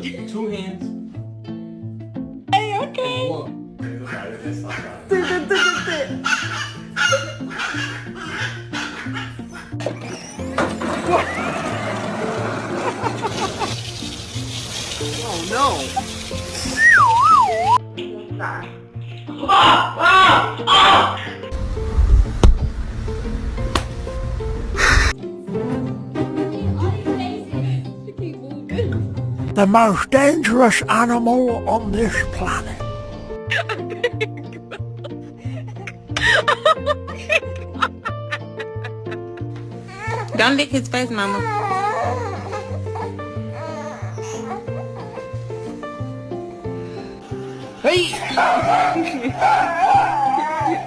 Two hands. Hey, okay. One. 对对对对对。Oh no. The most dangerous animal on this planet. Don't lick his face, mama. Hey!